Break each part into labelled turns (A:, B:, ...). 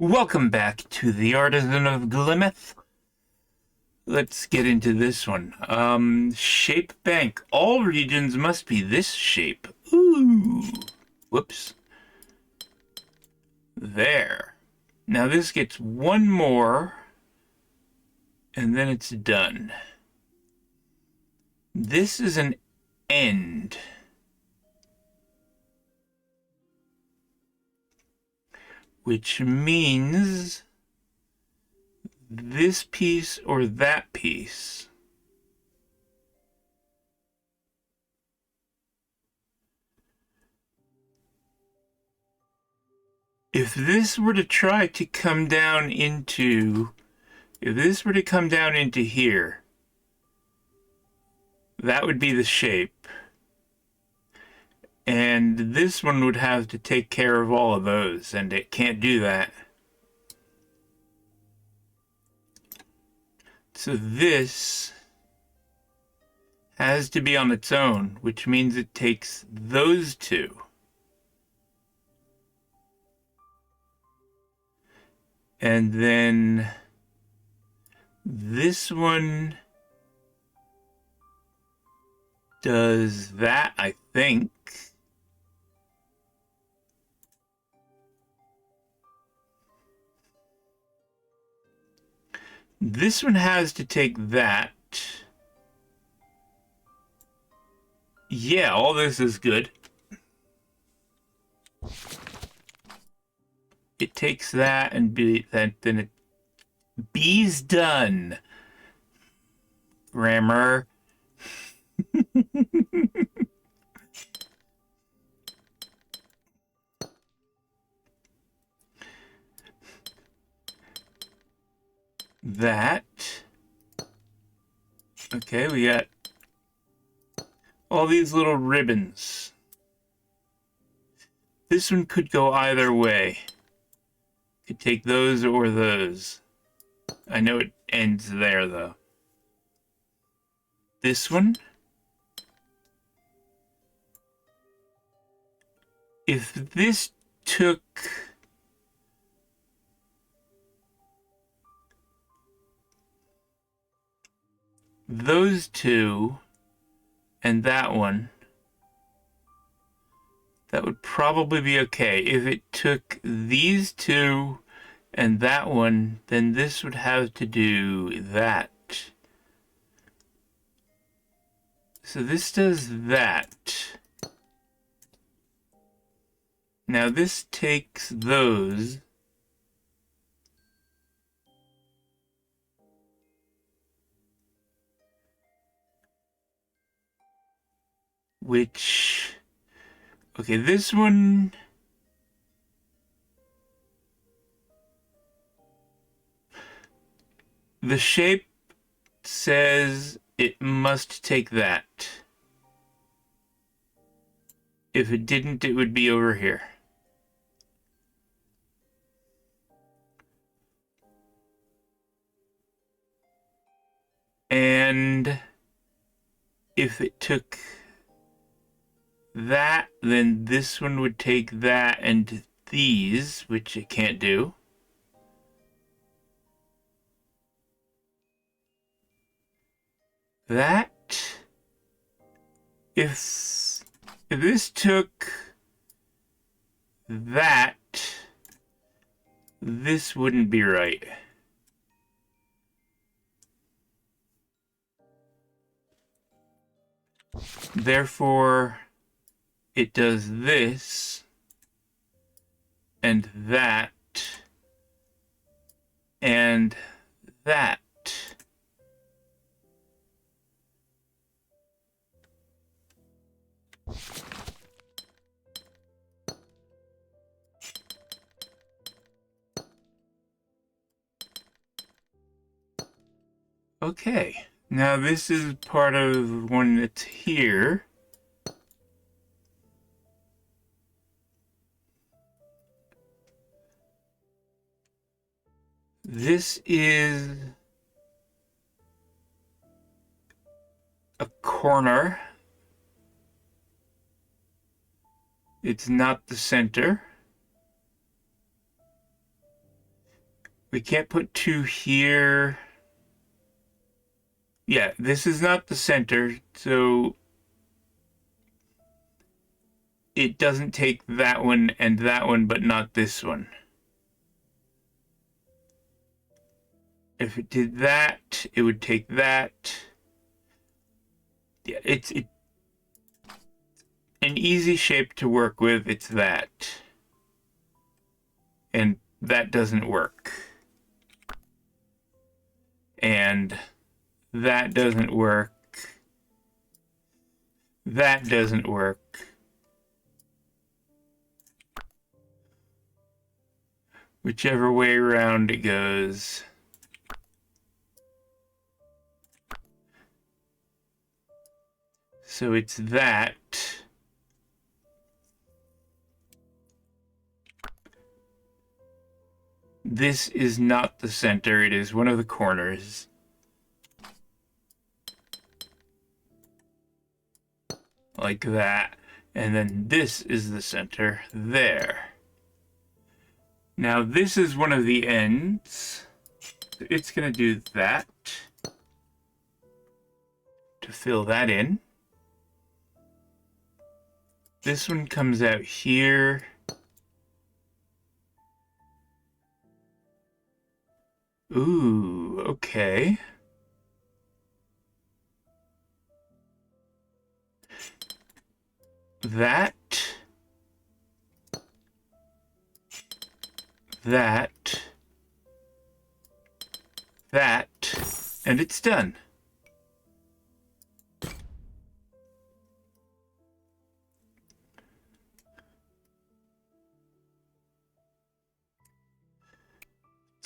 A: Welcome back to the Artisan of Glimmith. Let's get into this one. Shape bank. All regions must be this shape. Ooh. Whoops. There. Now this gets one more, and then it's done. This is an end. Which means this piece or that piece. If this were to try to come down into, here, that would be the shape. And this one would have to take care of all of those, and it can't do that. So this has to be on its own, which means it takes those two. And then this one does that, I think. This one has to take that. Yeah, all this is good. It takes that and then B's done. Grammar. That. Okay, we got all these little ribbons. This one could go either way. Could take those or those. I know it ends there, though. This one. If this took those two and that one, that would probably be okay. If it took these two and that one, then this would have to do that. So this does that. Now this takes those. Which, okay, this one, the shape says it must take that. If it didn't, it would be over here. And if it took that, then this one would take that and these, which it can't do. That, if this took that, this wouldn't be right. Therefore, it does this and that and that. Okay, now this is part of one that's here. This is a corner. It's not the center. We can't put 2 here. Yeah, this is not the center, so it doesn't take that one and that one, but not this one. If it did that, it would take that. Yeah, it's an easy shape to work with. It's that. And that doesn't work. And that doesn't work. That doesn't work. Whichever way around it goes. So it's that. This is not the center, it is one of the corners. Like that. And then this is the center there. Now this is one of the ends. It's going to do that to fill that in. This one comes out here. Ooh, okay. That. That. That. And it's done.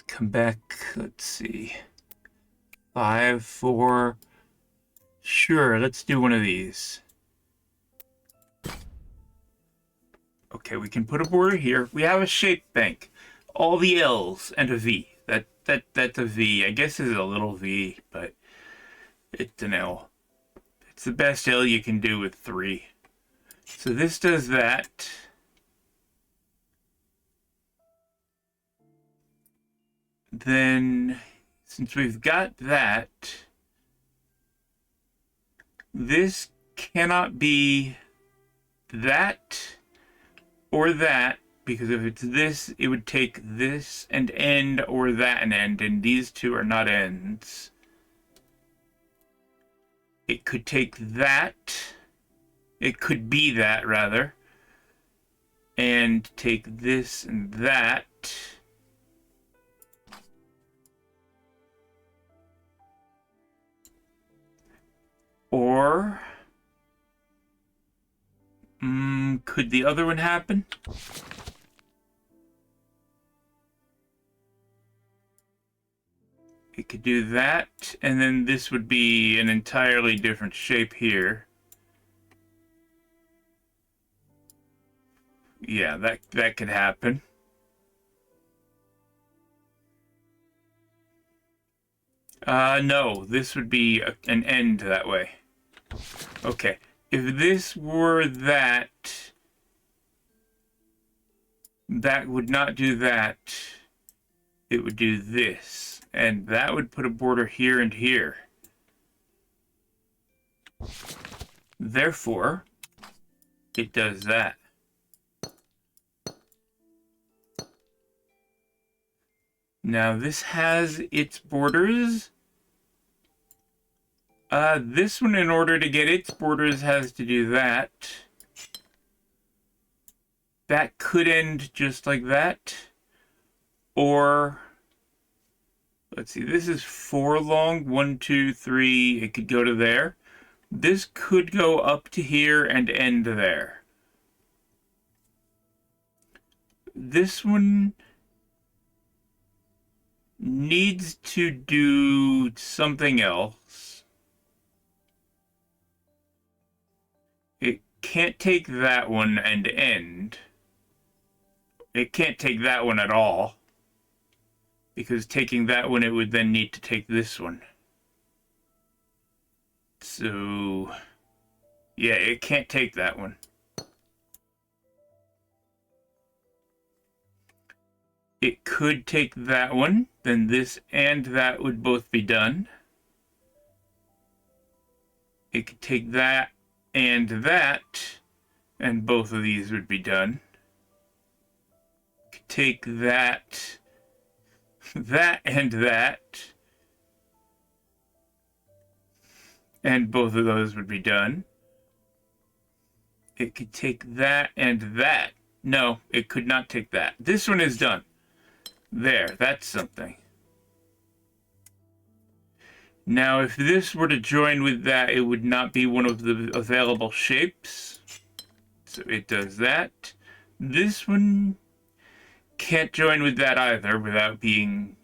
A: Come back, let's see. 5, 4. Sure, let's do one of these. Okay, we can put a border here. We have a shape bank. All the L's and a V. That's a V. I guess it's a little V, but it's an L. It's the best L you can do with 3. So this does that. Then, since we've got that, this cannot be that or that, because if it's this, it would take this and end or that and end, and these two are not ends. It could take that, it could be that rather, and take this and that. Or, could the other one happen? It could do that, and then this would be an entirely different shape here. Yeah, that could happen. No, this would be an end that way. Okay, if this were that, that would not do that. It would do this, and that would put a border here and here. Therefore, it does that. Now this has its borders. This one, in order to get its borders, has to do that. That could end just like that. Or, let's see, this is 4 long. 1, 2, 3. It could go to there. This could go up to here and end there. This one needs to do something else. It can't take that one and end. It can't take that one at all. Because taking that one, it would then need to take this one. So, yeah, it can't take that one. It could take that one, then this and that would both be done. It could take that, and both of these would be done. It could take that, and both of those would be done. It could take that and that. No, it could not take that. This one is done. There, that's something. Now, if this were to join with that, it would not be one of the available shapes. So it does that. This one can't join with that either without being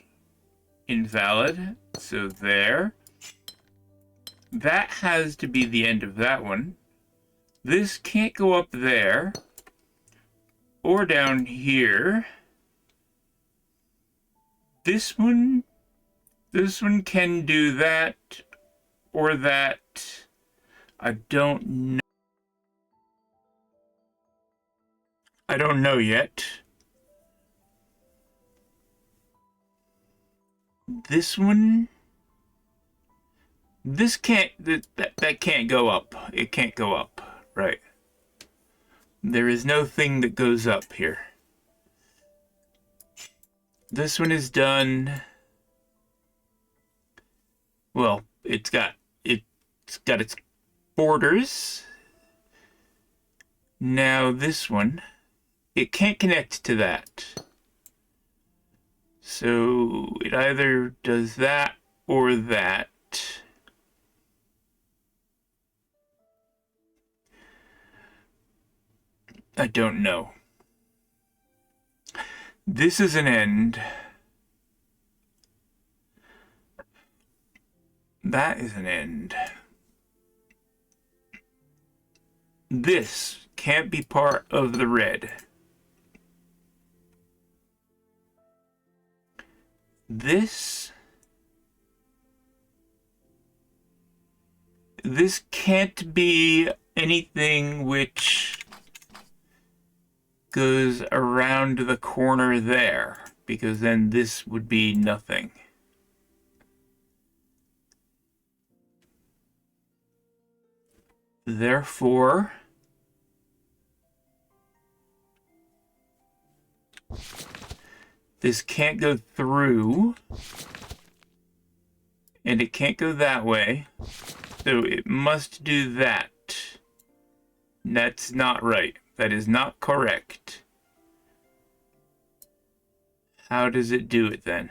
A: invalid. So there. That has to be the end of that one. This can't go up there or down here. This one can do that or that. I don't know. I don't know yet. This one, this can't, that can't go up. It can't go up, right? There is no thing that goes up here. This one is done. Well, it's got its borders. Now this one, it can't connect to that. So it either does that or that. I don't know. This is an end. That is an end. This can't be part of the red. This can't be anything which goes around the corner there, because then this would be nothing. Therefore, this can't go through, and it can't go that way, so it must do that. That's not right. That is not correct. How does it do it then?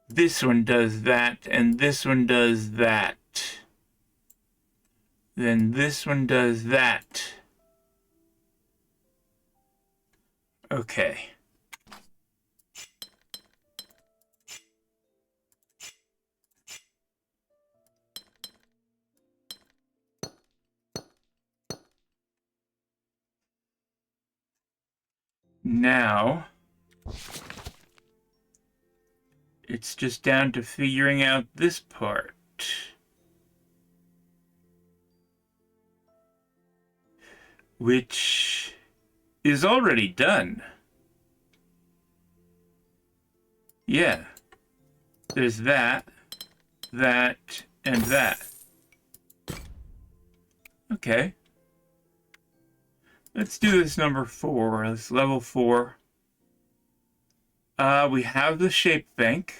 A: This one does that, and this one does that. Then this one does that. Okay. Now, it's just down to figuring out this part. Which is already done. Yeah. There's that, and that. Okay. Let's do this number 4. This level 4. We have the shape bank.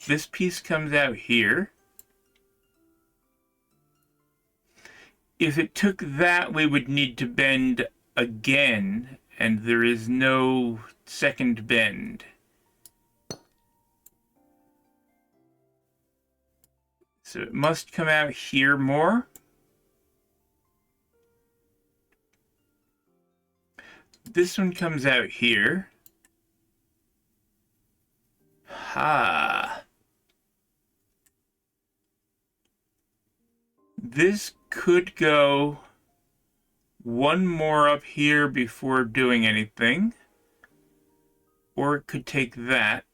A: This piece comes out here. If it took that, we would need to bend again, and there is no second bend. So it must come out here more. This one comes out here. Ha. This could go one more up here before doing anything. Or it could take that.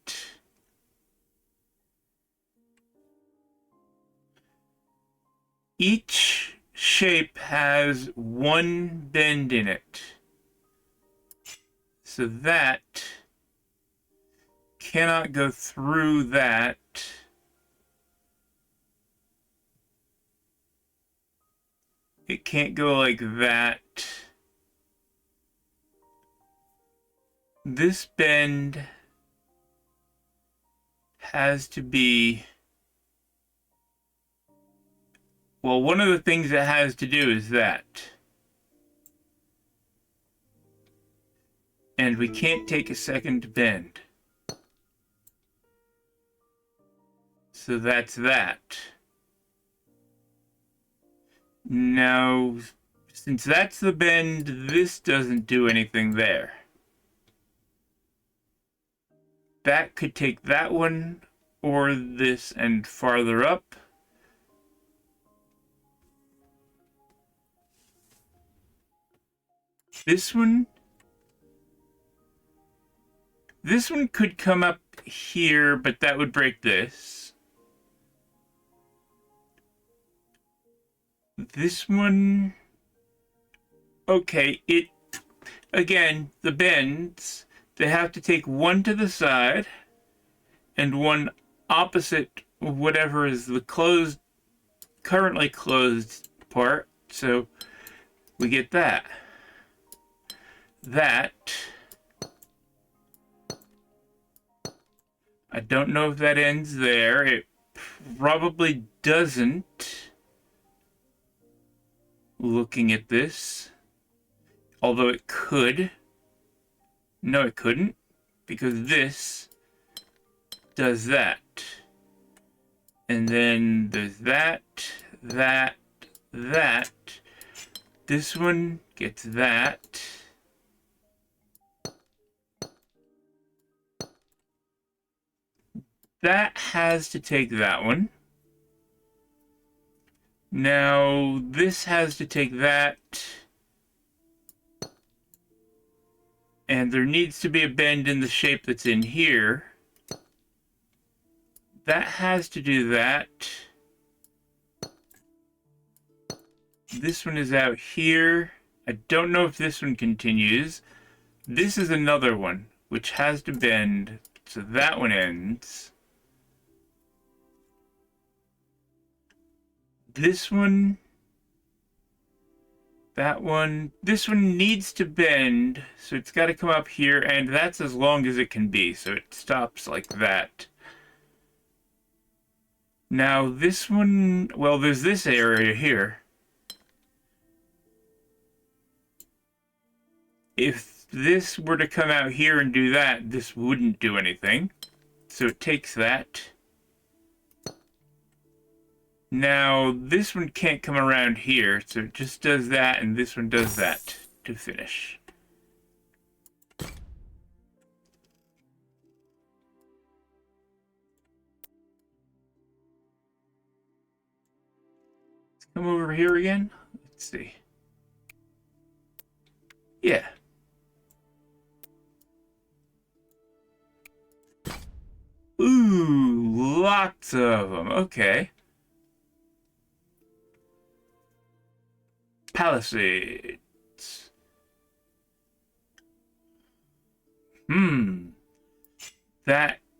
A: Each shape has one bend in it. So that cannot go through that. It can't go like that. This bend has to be... Well, one of the things it has to do is that. And we can't take a second bend. So that's that. Now, since that's the bend, this doesn't do anything there. That could take that one or this and farther up. This one could come up here, but that would break this. This one, okay, again, the bends, they have to take one to the side and one opposite whatever is the currently closed part. So we get that. I don't know if that ends there. It probably doesn't. Looking at this. Although it could. No, it couldn't. Because this does that. And then there's that. This one gets that. That has to take that one. Now, this has to take that. And there needs to be a bend in the shape that's in here. That has to do that. This one is out here. I don't know if this one continues. This is another one, which has to bend. So that one ends. This one, that one, this one needs to bend, so it's got to come up here, and that's as long as it can be, so it stops like that. Now this one, well, there's this area here. If this were to come out here and do that, this wouldn't do anything. So it takes that. Now, this one can't come around here, so it just does that, and this one does that to finish. Let's come over here again. Let's see. Yeah. Ooh, lots of them. Okay. Palisades.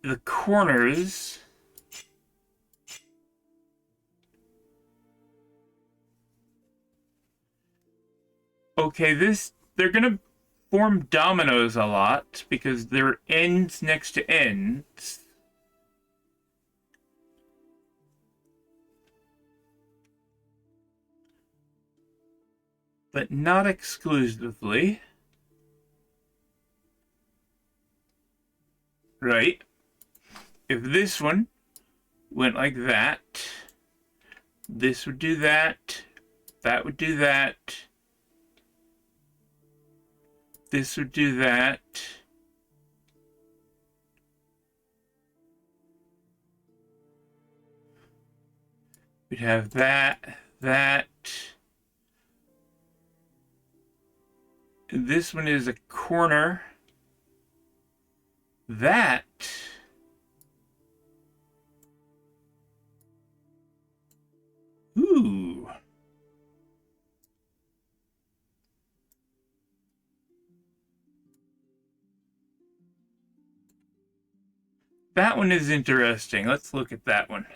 A: The corners. Okay, they're gonna form dominoes a lot because they're ends next to ends. But not exclusively. Right? If this one went like that, this would do that, that would do that, this would do that. We'd have that. This one is a corner. That. Ooh. That one is interesting. Let's look at that one.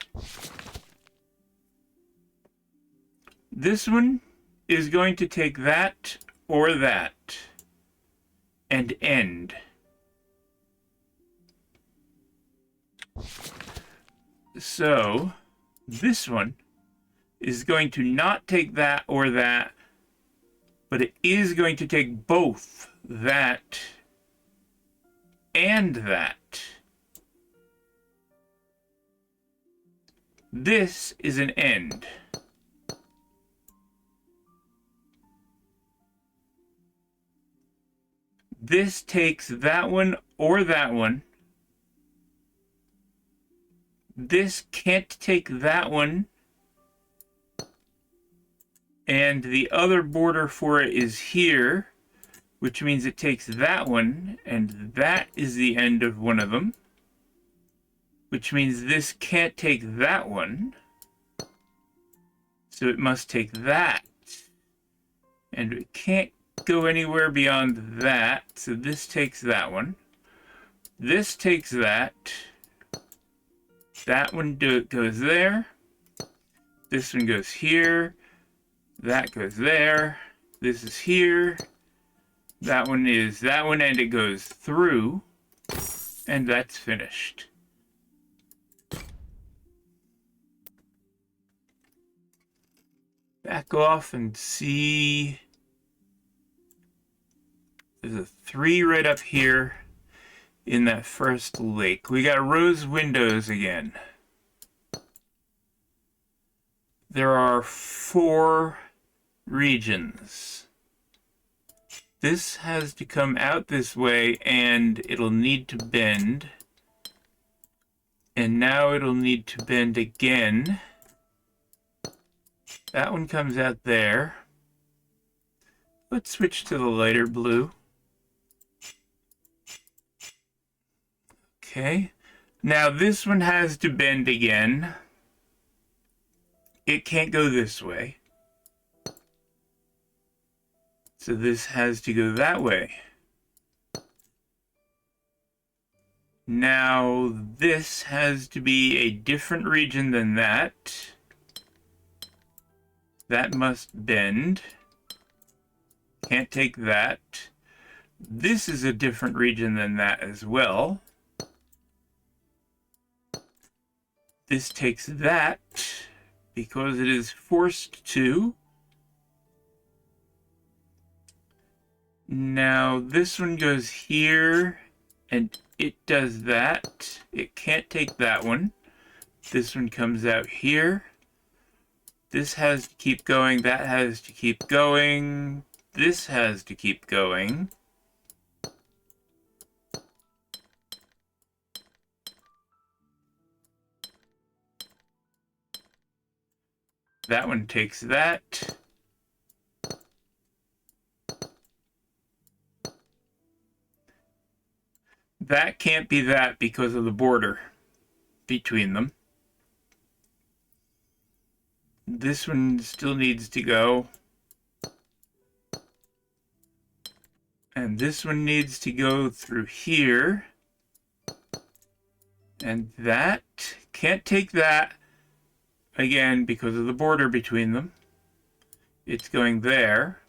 A: This one is going to take that or that and end. So this one is going to not take that or that, but it is going to take both that and that. This is an end. This takes that one or that one. This can't take that one. And the other border for it is here, which means it takes that one, and that is the end of one of them. Which means this can't take that one. So it must take that. And it can't go anywhere beyond that. So this takes that one. This takes that. That one goes there. This one goes here. That goes there. This is here. That one is that one, and it goes through. And that's finished. Back off and see. There's a 3 right up here in that first lake. We got rose windows again. There are 4 regions. This has to come out this way, and it'll need to bend. And now it'll need to bend again. That one comes out there. Let's switch to the lighter blue. Okay. Now this one has to bend again. It can't go this way. So this has to go that way. Now this has to be a different region than that. That must bend. Can't take that. This is a different region than that as well. This takes that because it is forced to. Now this one goes here and it does that. It can't take that one. This one comes out here. This has to keep going. That has to keep going. This has to keep going. That one takes that. That can't be that because of the border between them. This one still needs to go. And this one needs to go through here. And that can't take that again because of the border between them. It's going there.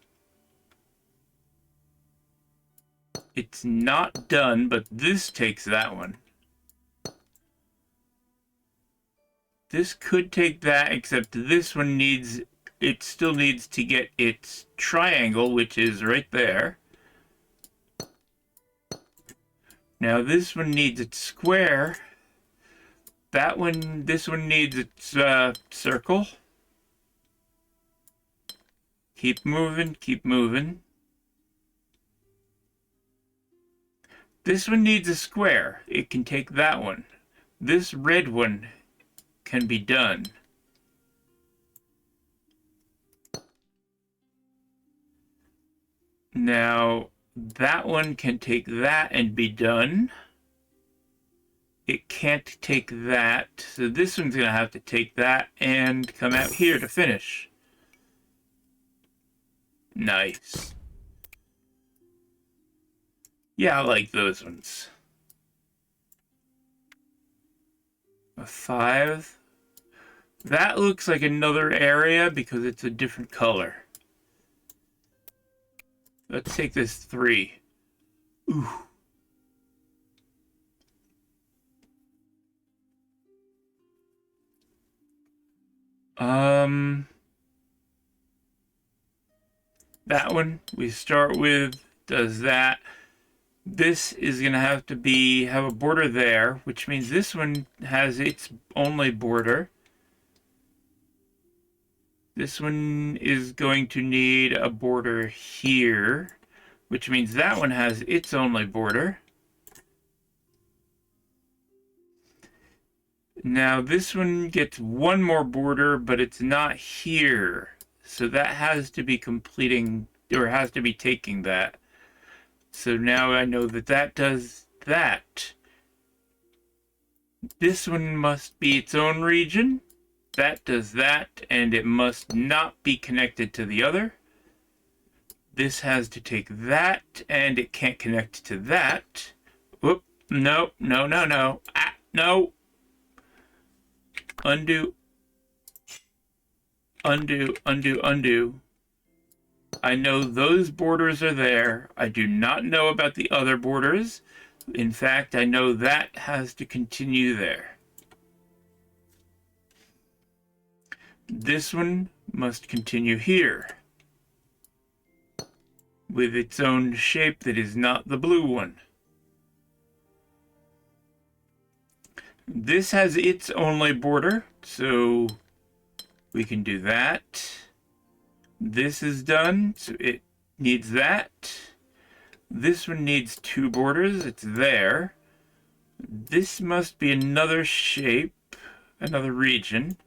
A: It's not done, but this takes that one. This could take that, except this one needs, it still needs to get its triangle, which is right there. Now this one needs its square. That one, this one needs its circle. Keep moving, keep moving. This one needs a square. It can take that one. This red one can be done. Now, that one can take that and be done. It can't take that, so this one's going to have to take that and come out here to finish. Nice. Yeah, I like those ones. a 5. That looks like another area because it's a different color. Let's take this 3. Ooh. That one we start with does that. This is gonna have to have a border there, which means this one has its only border. This one is going to need a border here, which means that one has its only border. Now this one gets one more border, but it's not here. So that has to be completing, or has to be taking that. So now I know that that does that. This one must be its own region. That does that, and it must not be connected to the other. This has to take that, and it can't connect to that. Whoop, no, no, no, no. Ah, no. Undo. Undo, undo, undo. I know those borders are there. I do not know about the other borders. In fact, I know that has to continue there. This one must continue here with its own shape that is not the blue one. This has its only border, so we can do that. This is done, so it needs that. This one needs 2 borders, it's there. This must be another shape, another region.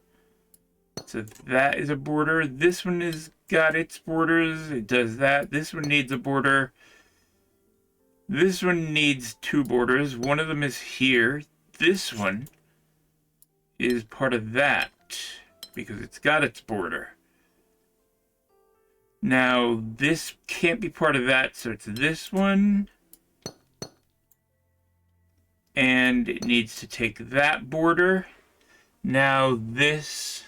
A: So that is a border. This one has got its borders, it does that. This one needs a border. This one needs 2 borders. One of them is here. This one is part of that because it's got its border. Now, this can't be part of that, so it's this one. And it needs to take that border. Now, this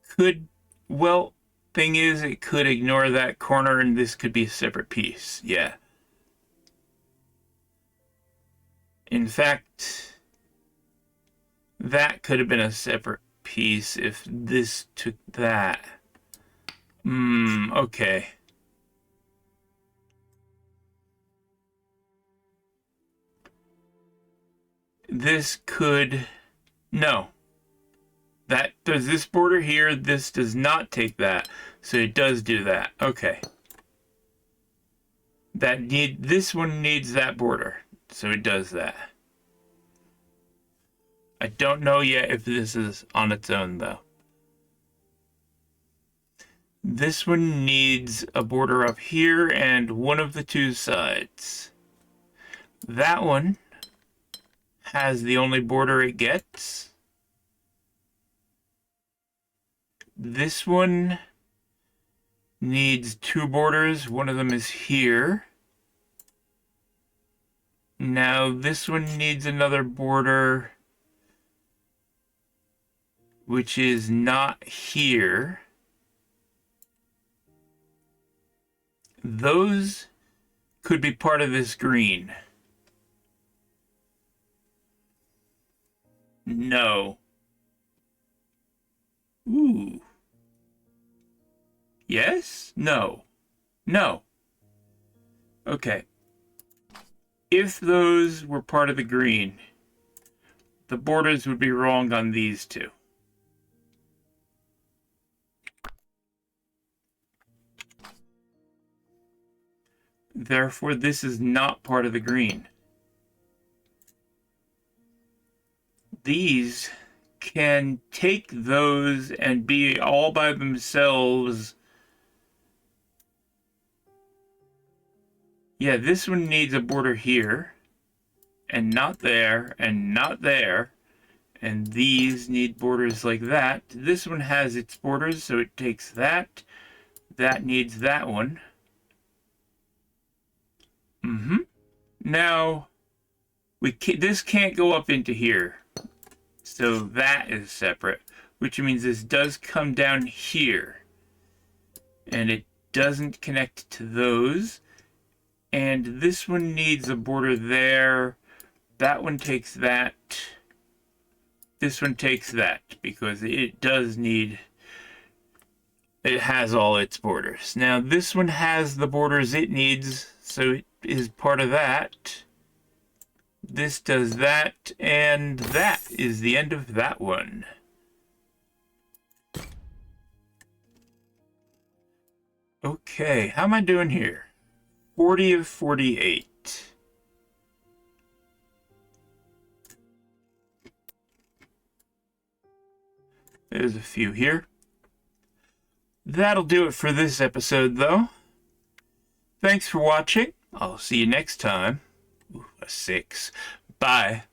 A: could, well, thing is, it could ignore that corner and this could be a separate piece. Yeah. In fact, that could have been a separate piece if this took that. Okay. This could, no. That does this border here, this does not take that. So it does do that. Okay. This one needs that border. So it does that. I don't know yet if this is on its own though. This one needs a border up here and one of the 2 sides. That one has the only border it gets. This one needs 2 borders. One of them is here. Now this one needs another border, which is not here. Those could be part of this green. No. Ooh. Yes? No. No. Okay. If those were part of the green, the borders would be wrong on these 2. Therefore, this is not part of the green. These can take those and be all by themselves. Yeah, this one needs a border here, and not there, and not there. And these need borders like that. This one has its borders, so it takes that. That needs that one. Now, This can't go up into here. So that is separate, which means this does come down here. And it doesn't connect to those. And this one needs a border there. That one takes that. This one takes that because it does need... It has all its borders. Now this one has the borders it needs, so it is part of that. This does that, and that is the end of that one. Okay, how am I doing here? 40 of 48. There's a few here. That'll do it for this episode, though. Thanks for watching. I'll see you next time. Ooh, a 6. Bye.